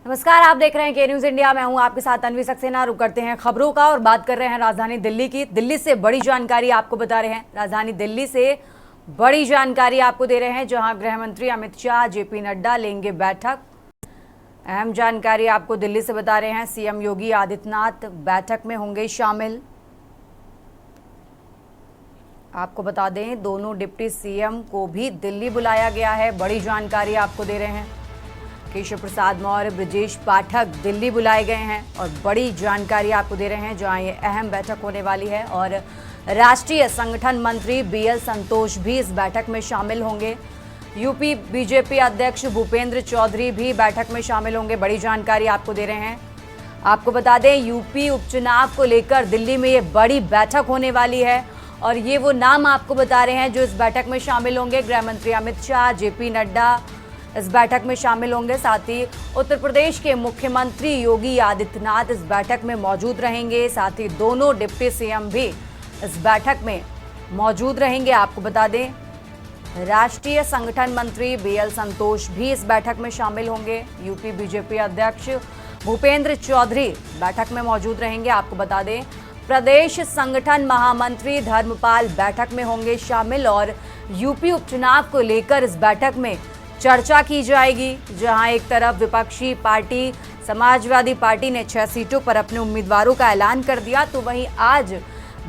नमस्कार, आप देख रहे हैं के न्यूज इंडिया। मैं हूं आपके साथ तन्वी सक्सेना। रुक करते हैं खबरों का और बात कर रहे हैं राजधानी दिल्ली की। दिल्ली से बड़ी जानकारी आपको बता रहे हैं। राजधानी दिल्ली से बड़ी जानकारी आपको दे रहे हैं, जहां गृह मंत्री अमित शाह, जेपी नड्डा लेंगे बैठक। अहम जानकारी आपको दिल्ली से बता रहे हैं। सीएम योगी आदित्यनाथ बैठक में होंगे शामिल। आपको बता दें, दोनों डिप्टी सीएम को भी दिल्ली बुलाया गया है। बड़ी जानकारी आपको दे रहे हैं। केशव प्रसाद मौर्य, ब्रजेश पाठक दिल्ली बुलाए गए हैं और बड़ी जानकारी आपको दे रहे हैं, जहां ये अहम बैठक होने वाली है। और राष्ट्रीय संगठन मंत्री बीएल संतोष भी इस बैठक में शामिल होंगे। यूपी बीजेपी अध्यक्ष भूपेंद्र चौधरी भी बैठक में शामिल होंगे। बड़ी जानकारी आपको दे रहे हैं। आपको बता दें, यूपी उपचुनाव को लेकर दिल्ली में ये बड़ी बैठक होने वाली है और ये वो नाम आपको बता रहे हैं जो इस बैठक में शामिल होंगे। गृह मंत्री अमित शाह, जेपी नड्डा इस बैठक में शामिल होंगे। साथ ही उत्तर प्रदेश के मुख्यमंत्री योगी आदित्यनाथ इस बैठक में मौजूद रहेंगे। साथ ही दोनों डिप्टी सीएम भी इस बैठक में मौजूद रहेंगे। आपको बता दें, राष्ट्रीय संगठन मंत्री बीएल संतोष भी इस बैठक में शामिल होंगे। यूपी बीजेपी अध्यक्ष भूपेंद्र चौधरी बैठक में मौजूद रहेंगे। आपको बता दें, प्रदेश संगठन महामंत्री धर्मपाल बैठक में होंगे शामिल और यूपी उपचुनाव को लेकर इस बैठक में चर्चा की जाएगी। जहां एक तरफ विपक्षी पार्टी समाजवादी पार्टी ने 6 सीटों पर अपने उम्मीदवारों का ऐलान कर दिया, तो वहीं आज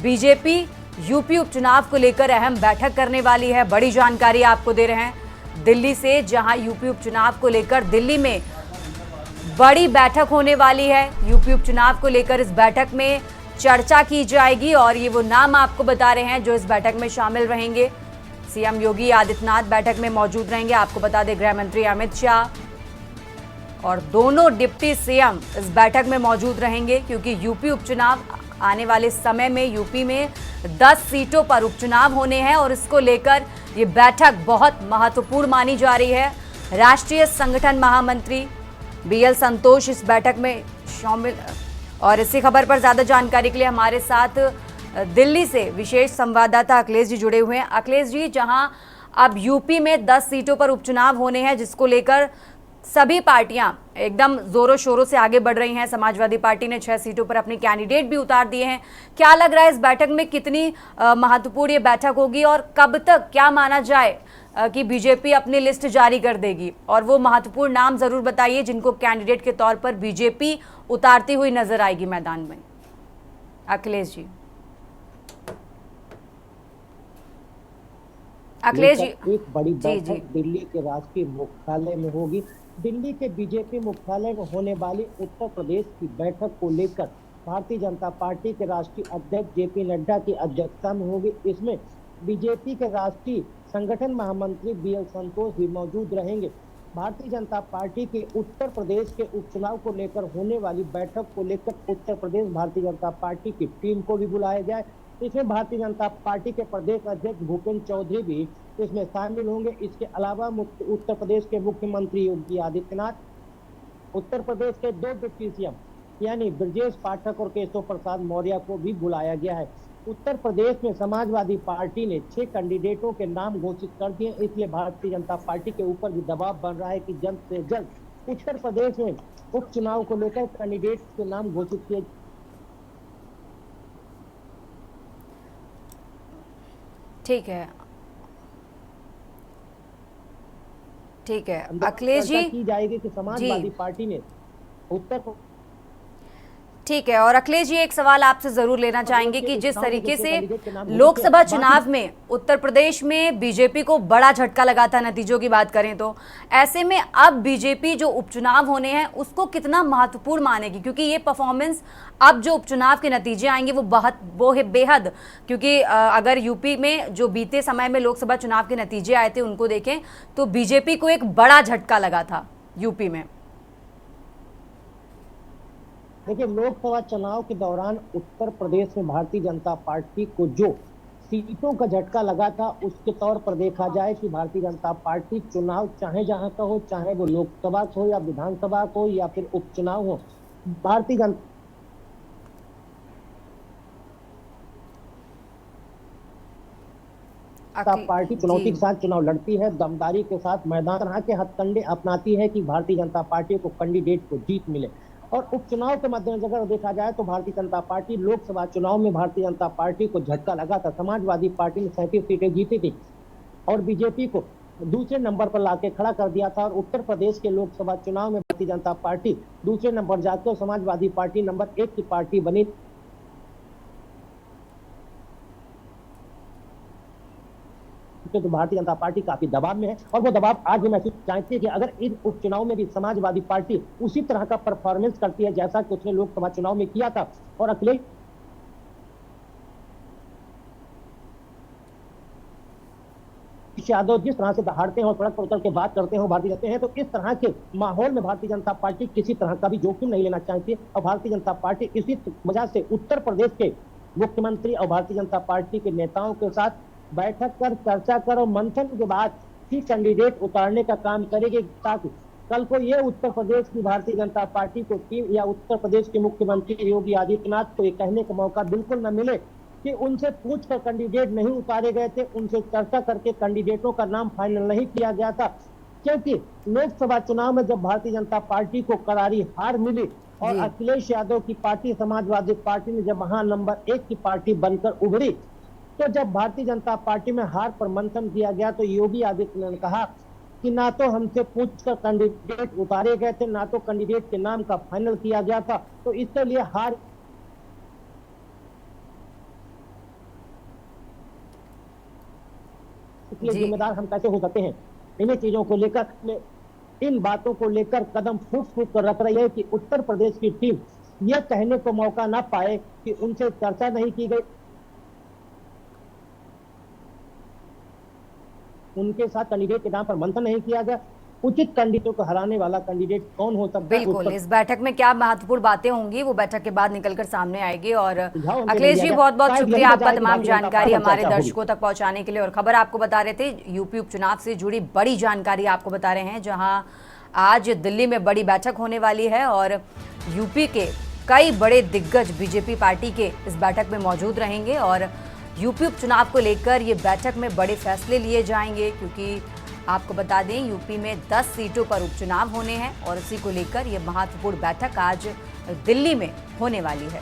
बीजेपी यूपी उपचुनाव को लेकर अहम बैठक करने वाली है। बड़ी जानकारी आपको दे रहे हैं दिल्ली से, जहां यूपी उपचुनाव को लेकर दिल्ली में बड़ी बैठक होने वाली है। यूपी उपचुनाव को लेकर इस बैठक में चर्चा की जाएगी और ये वो नाम आपको बता रहे हैं जो इस बैठक में शामिल रहेंगे। सीएम योगी आदित्यनाथ बैठक में मौजूद रहेंगे। आपको बता दें, गृह मंत्री अमित शाह और दोनों डिप्टी सीएम इस बैठक में मौजूद रहेंगे, क्योंकि यूपी उपचुनाव आने वाले समय में यूपी में 10 सीटों पर उपचुनाव होने हैं और इसको लेकर ये बैठक बहुत महत्वपूर्ण मानी जा रही है। राष्ट्रीय संगठन महामंत्री बीएल संतोष इस बैठक में शामिल। और इसी खबर पर ज्यादा जानकारी के लिए हमारे साथ दिल्ली से विशेष संवाददाता अखिलेश जी जुड़े हुए हैं। अखिलेश जी, जहां अब यूपी में 10 सीटों पर उपचुनाव होने हैं, जिसको लेकर सभी पार्टियां एकदम जोरों शोरों से आगे बढ़ रही हैं। समाजवादी पार्टी ने 6 सीटों पर अपने कैंडिडेट भी उतार दिए हैं। क्या लग रहा है इस बैठक में कितनी महत्वपूर्ण ये बैठक होगी और कब तक क्या माना जाए कि बीजेपी अपनी लिस्ट जारी कर देगी? और वो महत्वपूर्ण नाम जरूर बताइए जिनको कैंडिडेट के तौर पर बीजेपी उतारती हुई नजर आएगी मैदान में। अखिलेश जी। अखिलेश जी, एक बड़ी बैठक दिल्ली के राष्ट्रीय मुख्यालय में होगी। दिल्ली के बीजेपी मुख्यालय में होने वाली उत्तर प्रदेश की बैठक को लेकर भारतीय जनता पार्टी के राष्ट्रीय अध्यक्ष जेपी नड्डा की अध्यक्षता में होगी। इसमें बीजेपी के राष्ट्रीय संगठन महामंत्री बीएल संतोष भी मौजूद रहेंगे। भारतीय जनता पार्टी के उत्तर प्रदेश के उपचुनाव को लेकर होने वाली बैठक को लेकर उत्तर प्रदेश भारतीय जनता पार्टी की टीम को भी बुलाया गया है। इसमें भारतीय जनता पार्टी के प्रदेश अध्यक्ष भूपेंद्र चौधरी भी इसमें शामिल होंगे। इसके अलावा उत्तर प्रदेश के मुख्यमंत्री योगी आदित्यनाथ, उत्तर प्रदेश के 2 डिप्टी सीएम यानी ब्रजेश पाठक और केशव प्रसाद मौर्य को भी बुलाया गया है। उत्तर प्रदेश में समाजवादी पार्टी ने 6 कैंडिडेटों के नाम घोषित कर दिए, इसलिए भारतीय जनता पार्टी के ऊपर भी दबाव बन रहा है कि जल्द से जल्द उत्तर प्रदेश में उपचुनाव को लेकर कैंडिडेट के नाम घोषित किए। ठीक है, ठीक है अखिलेश जी, की जाएगी कि समाजवादी पार्टी ने उत्तर। ठीक है। और अखिलेश जी, एक सवाल आपसे जरूर लेना चाहेंगे कि जिस तरीके से लोकसभा चुनाव में उत्तर प्रदेश में बीजेपी को बड़ा झटका लगा था, नतीजों की बात करें तो, ऐसे में अब बीजेपी जो उपचुनाव होने हैं उसको कितना महत्वपूर्ण मानेगी? क्योंकि ये परफॉर्मेंस, अब जो उपचुनाव के नतीजे आएंगे वो है बेहद, क्योंकि अगर यूपी में जो बीते समय में लोकसभा चुनाव के नतीजे आए थे उनको देखें तो बीजेपी को एक बड़ा झटका लगा था यूपी में। देखिए, लोकसभा चुनाव के दौरान उत्तर प्रदेश में भारतीय जनता पार्टी को जो सीटों का झटका लगा था, उसके तौर पर देखा जाए कि भारतीय जनता पार्टी चुनाव चाहे जहां का हो, चाहे वो लोकसभा हो या विधानसभा हो या फिर उपचुनाव हो, भारतीय जनता पार्टी चुनौती के साथ चुनाव लड़ती है, दमदारी के साथ मैदान तरह के हथकंडे अपनाती है कि भारतीय जनता पार्टी को कैंडिडेट को जीत मिले। और उपचुनाव के मद्देनजर अगर देखा जाए तो भारतीय जनता पार्टी लोकसभा चुनाव में भारतीय जनता पार्टी को झटका लगा था। समाजवादी पार्टी ने 37 सीटें जीती थी और बीजेपी को दूसरे नंबर पर लाके खड़ा कर दिया था। और उत्तर प्रदेश के लोकसभा चुनाव में भारतीय जनता पार्टी दूसरे नंबर जाकर समाजवादी पार्टी नंबर 1 की पार्टी बनी। तो भारतीय जनता पार्टी काफी दबाव में है और वो दबाव आज भी महसूस चाहती है कि अगर इन उपचुनाव में भी समाजवादी पार्टी उसी तरह का परफॉर्मेंस करती है जैसा कि उसने लोकसभा चुनाव में किया था और अखिलेश यादव जिस तरह से दहाड़ते हैं और सड़क पर उतर के बात करते हैं भारतीय जनता है, तो इस तरह के माहौल में भारतीय जनता पार्टी किसी तरह का भी जोखिम नहीं लेना चाहती है। और भारतीय जनता पार्टी इसी वजह से उत्तर प्रदेश के मुख्यमंत्री और भारतीय जनता पार्टी के नेताओं के साथ बैठक कर, चर्चा कर और मंथन के बाद ही कैंडिडेट उतारने का काम करेगी, ताकि कल को ये उत्तर प्रदेश की भारतीय जनता पार्टी को टीम या उत्तर प्रदेश के मुख्यमंत्री योगी आदित्यनाथ को ये कहने का मौका बिल्कुल न मिले कि उनसे पूछकर कैंडिडेट नहीं उतारे गए थे, उनसे चर्चा करके कैंडिडेटों का नाम फाइनल नहीं किया गया था। क्योंकि लोकसभा चुनाव में जब भारतीय जनता पार्टी को करारी हार मिली और अखिलेश यादव की पार्टी समाजवादी पार्टी ने जब वहां नंबर 1 की पार्टी बनकर उभरी, तो जब भारतीय जनता पार्टी में हार पर मंथन किया गया तो योगी आदित्यनाथ ने कहा कि ना तो हमसे पूछकर कैंडिडेट उतारे गए थे, ना तो कैंडिडेट के नाम का फाइनल किया गया था। तो इसके लिए हार इसलिए जिम्मेदार हम कैसे हो सकते हैं। इन्हीं चीजों को लेकर, इन बातों को लेकर कदम फूंक फूंक कर रख रही है कि उत्तर प्रदेश की टीम यह कहने को मौका ना पाए कि उनसे चर्चा नहीं की गई, उनके साथ कैंडिडेट के नाम पर मंथन नहीं किया गया। उचित कैंडिडेटों को हराने वाला कैंडिडेट कौन हो सकता है। बिल्कुल, इस बैठक में क्या महत्वपूर्ण बातें होंगी वो बैठक के बाद निकलकर सामने आएगी। और अखिलेश जी, बहुत बहुत शुक्रिया आपका तमाम जानकारी हमारे दर्शकों तक पहुंचाने के लिए। और खबर आपको बता रहे थे, यूपी उपचुनाव से जुड़ी बड़ी जानकारी आपको बता रहे हैं, जहां आज दिल्ली में बड़ी बैठक होने वाली है और यूपी के कई बड़े दिग्गज बीजेपी पार्टी के इस बैठक में मौजूद रहेंगे और यूपी उपचुनाव को लेकर ये बैठक में बड़े फैसले लिए जाएंगे। क्योंकि आपको बता दें, यूपी में 10 सीटों पर उपचुनाव होने हैं और इसी को लेकर ये महत्वपूर्ण बैठक आज दिल्ली में होने वाली है।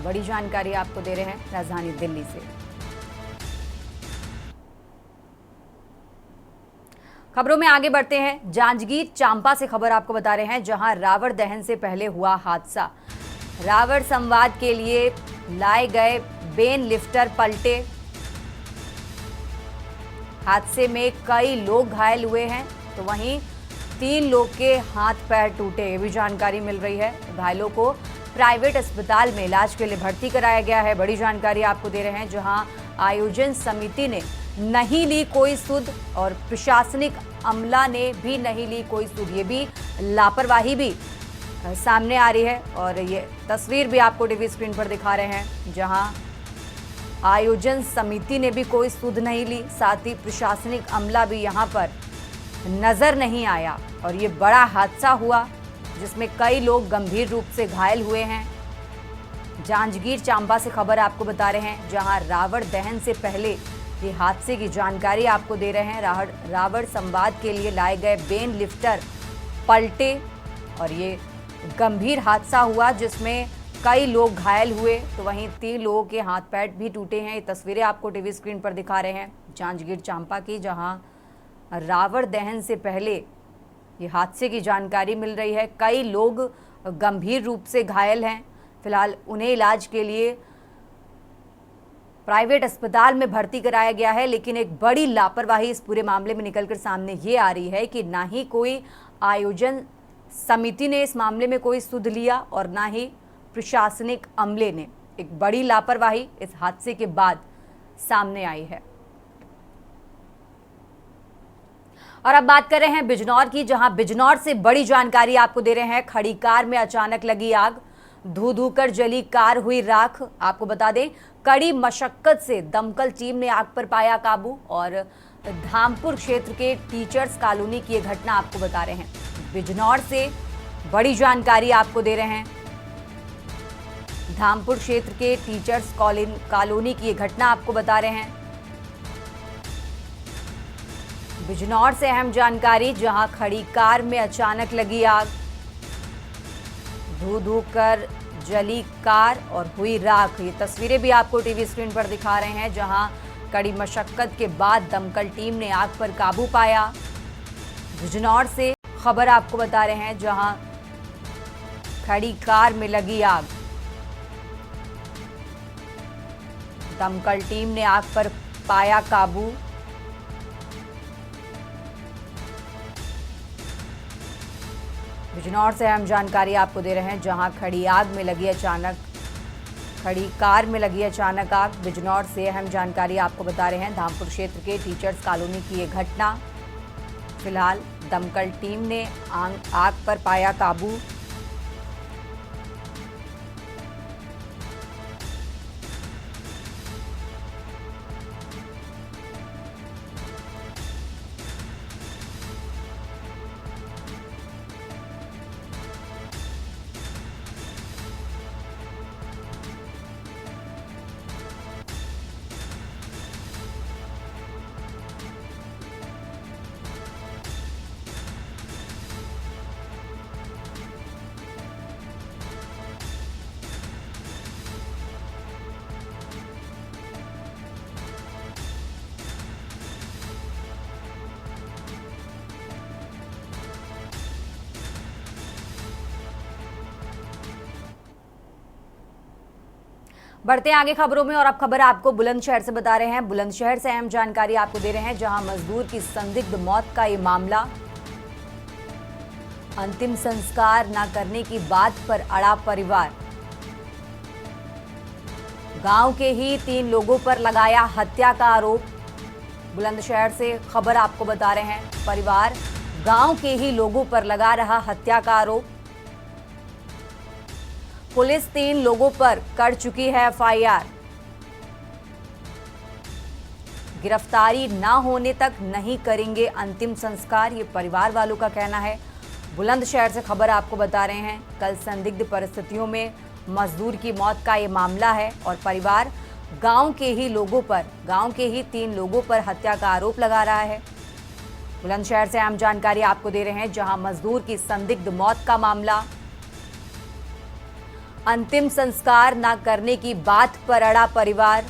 बड़ी जानकारी आपको दे रहे हैं राजधानी दिल्ली से। खबरों में आगे बढ़ते हैं। जांजगीर चांपा से खबर आपको बता रहे हैं, जहां रावण दहन से पहले हुआ हादसा। रावण संवाद के लिए लाए गए बेन लिफ्टर पलटे। हादसे में कई लोग घायल हुए हैं, तो वहीं 3 लोग के हाथ पैर टूटे, ये भी जानकारी मिल रही है। घायलों को प्राइवेट अस्पताल में इलाज के लिए भर्ती कराया गया है। बड़ी जानकारी आपको दे रहे हैं, जहां आयोजन समिति ने नहीं ली कोई सुध और प्रशासनिक अमला ने भी नहीं ली कोई सुध। ये भी लापरवाही भी सामने आ रही है और ये तस्वीर भी आपको टीवी स्क्रीन पर दिखा रहे हैं, जहां आयोजन समिति ने भी कोई सुध नहीं ली, साथ ही प्रशासनिक अमला भी यहां पर नजर नहीं आया और ये बड़ा हादसा हुआ जिसमें कई लोग गंभीर रूप से घायल हुए हैं। जांजगीर चांपा से खबर आपको बता रहे हैं, जहां रावण दहन से पहले ये हादसे की जानकारी आपको दे रहे हैं। रावण संवाद के लिए लाए गए बेन लिफ्टर पलटे और ये गंभीर हादसा हुआ जिसमें कई लोग घायल हुए, तो वहीं 3 लोगों के हाथ पैर भी टूटे हैं। ये तस्वीरें आपको टीवी स्क्रीन पर दिखा रहे हैं जांजगीर चांपा की, जहां रावण दहन से पहले ये हादसे की जानकारी मिल रही है। कई लोग गंभीर रूप से घायल हैं, फिलहाल उन्हें इलाज के लिए प्राइवेट अस्पताल में भर्ती कराया गया है। लेकिन एक बड़ी लापरवाही इस पूरे मामले में निकलकर सामने ये आ रही है कि ना ही कोई आयोजन समिति ने इस मामले में कोई सुध लिया और ना ही प्रशासनिक अमले ने। एक बड़ी लापरवाही इस हादसे के बाद सामने आई है। और अब बात कर रहे हैं बिजनौर की, जहां बिजनौर से बड़ी जानकारी आपको दे रहे हैं। खड़ी कार में अचानक लगी आग, धू धू कर जली कार हुई राख। आपको बता दें, कड़ी मशक्कत से दमकल टीम ने आग पर पाया काबू और धामपुर क्षेत्र के टीचर्स कॉलोनी की यह घटना आपको बता रहे हैं। बिजनौर से बड़ी जानकारी आपको दे रहे हैं, धामपुर क्षेत्र के टीचर्स कॉलोनी की ये घटना आपको बता रहे हैं। बिजनौर से अहम जानकारी, जहां खड़ी कार में अचानक लगी आग, धू धू कर जली कार और हुई राख। ये तस्वीरें भी आपको टीवी स्क्रीन पर दिखा रहे हैं, जहां कड़ी मशक्कत के बाद दमकल टीम ने आग पर काबू पाया। बिजनौर से खबर आपको बता रहे हैं, जहां खड़ी कार में लगी आग, दमकल टीम ने आग पर पाया काबू। बिजनौर से अहम जानकारी आपको दे रहे हैं, जहां खड़ी कार में लगी अचानक आग। बिजनौर से अहम जानकारी आपको बता रहे हैं, धामपुर क्षेत्र के टीचर्स कॉलोनी की ये घटना। फिलहाल दमकल टीम ने आग पर पाया काबू। बढ़ते हैं आगे खबरों में, और अब खबर आपको बुलंदशहर से बता रहे हैं। बुलंदशहर से अहम जानकारी आपको दे रहे हैं, जहां मजदूर की संदिग्ध मौत का ये मामला। अंतिम संस्कार न करने की बात पर अड़ा परिवार। गांव के ही 3 लोगों पर लगाया हत्या का आरोप। बुलंदशहर से खबर आपको बता रहे हैं, परिवार गांव के ही लोगों पर लगा रहा हत्या का आरोप। पुलिस 3 लोगों पर कर चुकी है एफआईआर। गिरफ्तारी ना होने तक नहीं करेंगे अंतिम संस्कार, ये परिवार वालों का कहना है। बुलंदशहर से खबर आपको बता रहे हैं, कल संदिग्ध परिस्थितियों में मजदूर की मौत का ये मामला है और परिवार गांव के ही 3 लोगों पर हत्या का आरोप लगा रहा है। बुलंदशहर से अहम जानकारी आपको दे रहे हैं, जहां मजदूर की संदिग्ध मौत का मामला। अंतिम संस्कार न करने की बात पर अड़ा परिवार।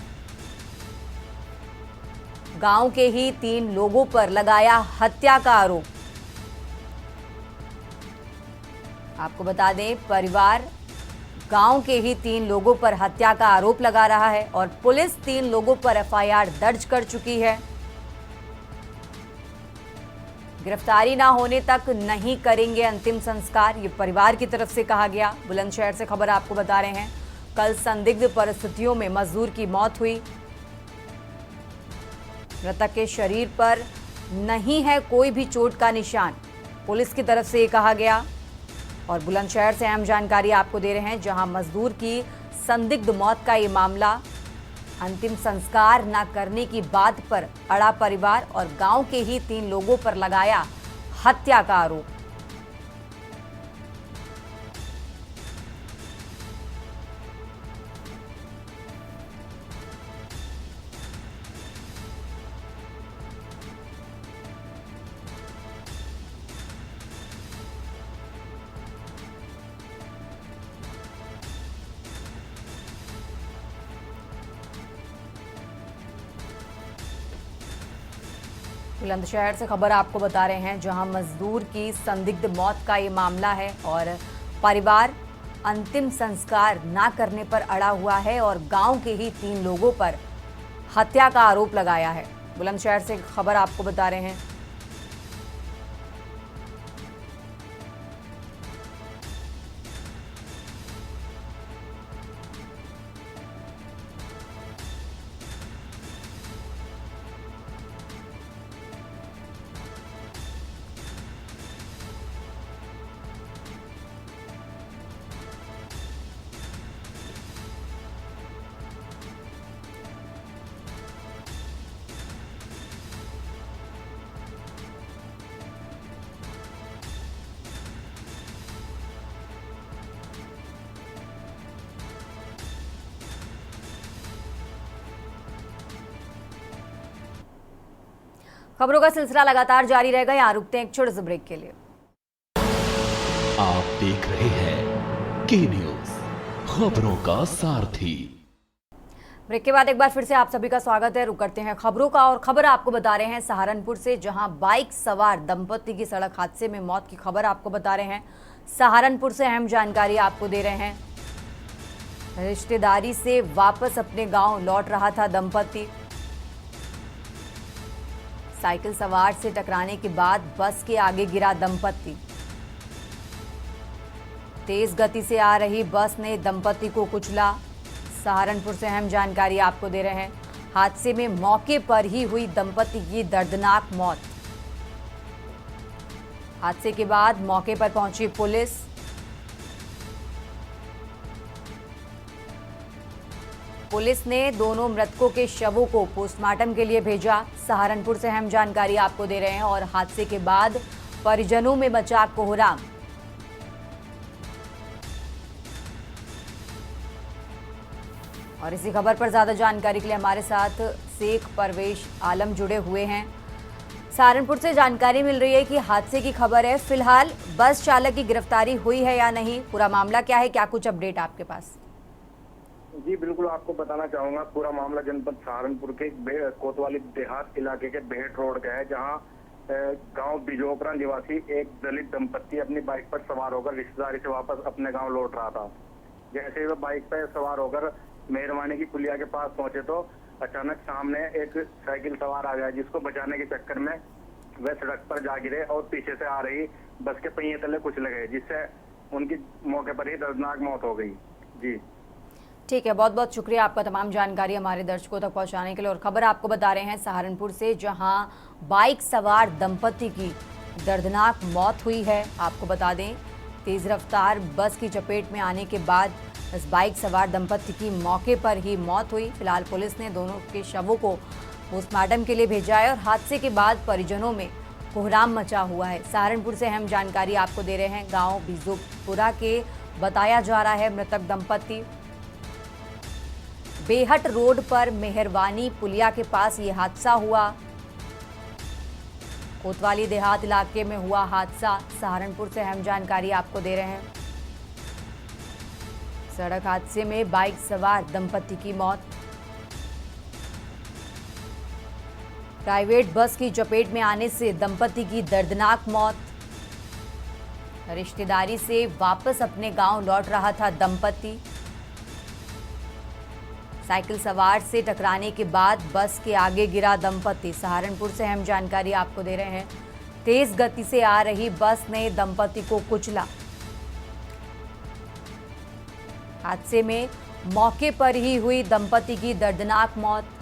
गांव के ही 3 लोगों पर लगाया हत्या का आरोप। आपको बता दें, परिवार गांव के ही 3 लोगों पर हत्या का आरोप लगा रहा है और पुलिस 3 लोगों पर एफआईआर दर्ज कर चुकी है। गिरफ्तारी ना होने तक नहीं करेंगे अंतिम संस्कार, ये परिवार की तरफ से कहा गया। बुलंदशहर से खबर आपको बता रहे हैं, कल संदिग्ध परिस्थितियों में मजदूर की मौत हुई। मृतक के शरीर पर नहीं है कोई भी चोट का निशान, पुलिस की तरफ से ये कहा गया। और बुलंदशहर से अहम जानकारी आपको दे रहे हैं, जहां मजदूर की संदिग्ध मौत का ये मामला। अंतिम संस्कार न करने की बात पर अड़ा परिवार और गांव के ही 3 लोगों पर लगाया हत्या का आरोप। बुलंदशहर से खबर आपको बता रहे हैं, जहां मजदूर की संदिग्ध मौत का ये मामला है और परिवार अंतिम संस्कार ना करने पर अड़ा हुआ है और गांव के ही 3 लोगों पर हत्या का आरोप लगाया है। बुलंदशहर से खबर आपको बता रहे हैं। खबरों का सिलसिला लगातार जारी रहेगा। यहाँ रुकते हैं एक छोटे से ब्रेक के लिए। आप देख रहे हैं के न्यूज, खबरों का सारथी। ब्रेक के बाद एक बार फिर से आप सभी का स्वागत है। रुक करते हैं खबरों का और खबर आपको बता रहे हैं सहारनपुर से, जहां बाइक सवार दंपति की सड़क हादसे में मौत की खबर आपको बता रहे हैं। सहारनपुर से अहम जानकारी आपको दे रहे हैं। रिश्तेदारी से वापस अपने गांव लौट रहा था दंपति। साइकिल सवार से टकराने के बाद बस के आगे गिरा दंपति। तेज गति से आ रही बस ने दंपति को कुचला। सहारनपुर से अहम जानकारी आपको दे रहे हैं। हादसे में मौके पर ही हुई दंपति की दर्दनाक मौत। हादसे के बाद मौके पर पहुंची पुलिस। पुलिस ने दोनों मृतकों के शवों को पोस्टमार्टम के लिए भेजा। सहारनपुर से अहम जानकारी आपको दे रहे हैं। और हादसे के बाद परिजनों में मचा कोहराम। और इसी खबर पर ज्यादा जानकारी के लिए हमारे साथ शेख परवेश आलम जुड़े हुए हैं। सहारनपुर से जानकारी मिल रही है कि हादसे की खबर है। फिलहाल बस चालक की गिरफ्तारी हुई है या नहीं, पूरा मामला क्या है, क्या कुछ अपडेट आपके पास? जी बिल्कुल, आपको बताना चाहूंगा। पूरा मामला जनपद सहारनपुर के कोतवाली देहात इलाके के बेहट रोड का है, जहां गांव बिजोपरा निवासी एक दलित दंपत्ति अपनी बाइक पर सवार होकर रिश्तेदारी से वापस अपने गांव लौट रहा था। जैसे ही वह बाइक पर सवार होकर मेहरबानी की पुलिया के पास पहुंचे तो अचानक सामने एक साइकिल सवार आ गया, जिसको बचाने के चक्कर में वह सड़क पर जा गिरे और पीछे से आ रही बस के पहिए तले कुछ लगे, जिससे उनकी मौके पर ही दर्दनाक मौत हो गई। जी ठीक है, बहुत बहुत शुक्रिया आपका तमाम जानकारी हमारे दर्शकों तक पहुंचाने के लिए। और खबर आपको बता रहे हैं सहारनपुर से, जहां बाइक सवार दंपति की दर्दनाक मौत हुई है। आपको बता दें, तेज रफ्तार बस की चपेट में आने के बाद इस बाइक सवार दंपति की मौके पर ही मौत हुई। फिलहाल पुलिस ने दोनों के शवों को पोस्टमार्टम के लिए भेजा है और हादसे के बाद परिजनों में कोहराम मचा हुआ है। सहारनपुर से अहम जानकारी आपको दे रहे हैं। गांव बिजोपुरा के बताया जा रहा है मृतक दंपति। बेहट रोड पर मेहरबानी पुलिया के पास ये हादसा हुआ। कोतवाली देहात इलाके में हुआ हादसा। सहारनपुर से अहम जानकारी आपको दे रहे हैं। सड़क हादसे में बाइक सवार दंपति की मौत। प्राइवेट बस की चपेट में आने से दंपति की दर्दनाक मौत। रिश्तेदारी से वापस अपने गांव लौट रहा था दंपति। साइकिल सवार से टकराने के बाद बस के आगे गिरा दंपति। सहारनपुर से अहम जानकारी आपको दे रहे हैं। तेज गति से आ रही बस ने दंपति को कुचला। हादसे में मौके पर ही हुई दंपति की दर्दनाक मौत।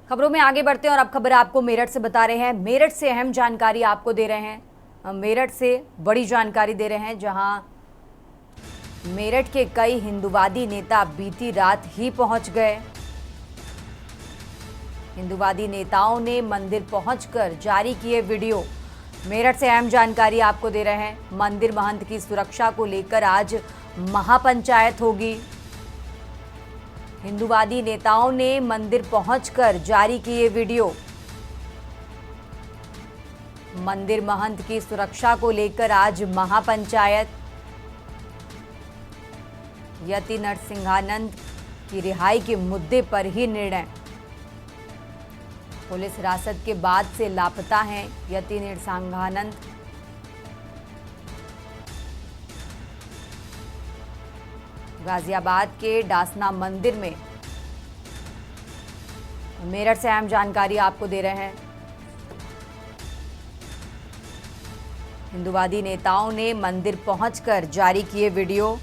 खबरों में आगे बढ़ते हैं और अब खबर आपको मेरठ से बता रहे हैं। मेरठ से अहम जानकारी आपको दे रहे हैं। मेरठ से बड़ी जानकारी दे रहे हैं, जहां मेरठ के कई हिंदूवादी नेता बीती रात ही पहुंच गए। हिंदूवादी नेताओं ने मंदिर पहुंचकर जारी किए वीडियो। मेरठ से अहम जानकारी आपको दे रहे हैं। मंदिर महंत की सुरक्षा को लेकर आज महापंचायत होगी। हिंदूवादी नेताओं ने मंदिर पहुंचकर जारी किए वीडियो। मंदिर महंत की सुरक्षा को लेकर आज महापंचायत। यति नरसिंहानंद की रिहाई के मुद्दे पर ही निर्णय। पुलिस हिरासत के बाद से लापता हैं यति नरसिंहानंद। गाजियाबाद के डासना मंदिर में मेरठ से अहम जानकारी आपको दे रहे हैं। हिंदूवादी नेताओं ने मंदिर पहुंचकर जारी किए वीडियो।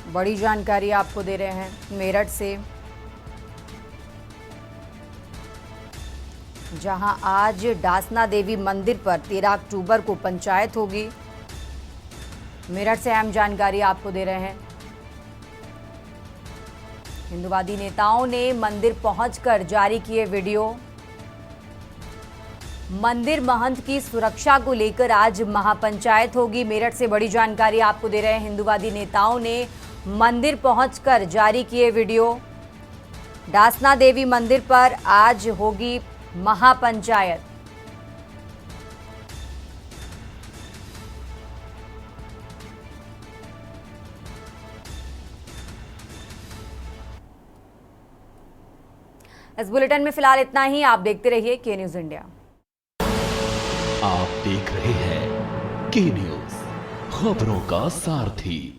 बड़ी जानकारी आपको दे रहे हैं मेरठ से, जहां आज डासना देवी मंदिर पर 13 अक्टूबर को पंचायत होगी। मेरठ से अहम जानकारी आपको दे रहे हैं। हिंदूवादी नेताओं ने मंदिर पहुंचकर जारी किए वीडियो। मंदिर महंत की सुरक्षा को लेकर आज महापंचायत होगी। मेरठ से बड़ी जानकारी आपको दे रहे हैं। हिंदूवादी नेताओं ने मंदिर पहुंचकर जारी किए वीडियो। डासना देवी मंदिर पर आज होगी महापंचायत। इस बुलेटिन में फिलहाल इतना ही। आप देखते रहिए के न्यूज इंडिया। आप देख रहे हैं के न्यूज, खबरों का सारथी।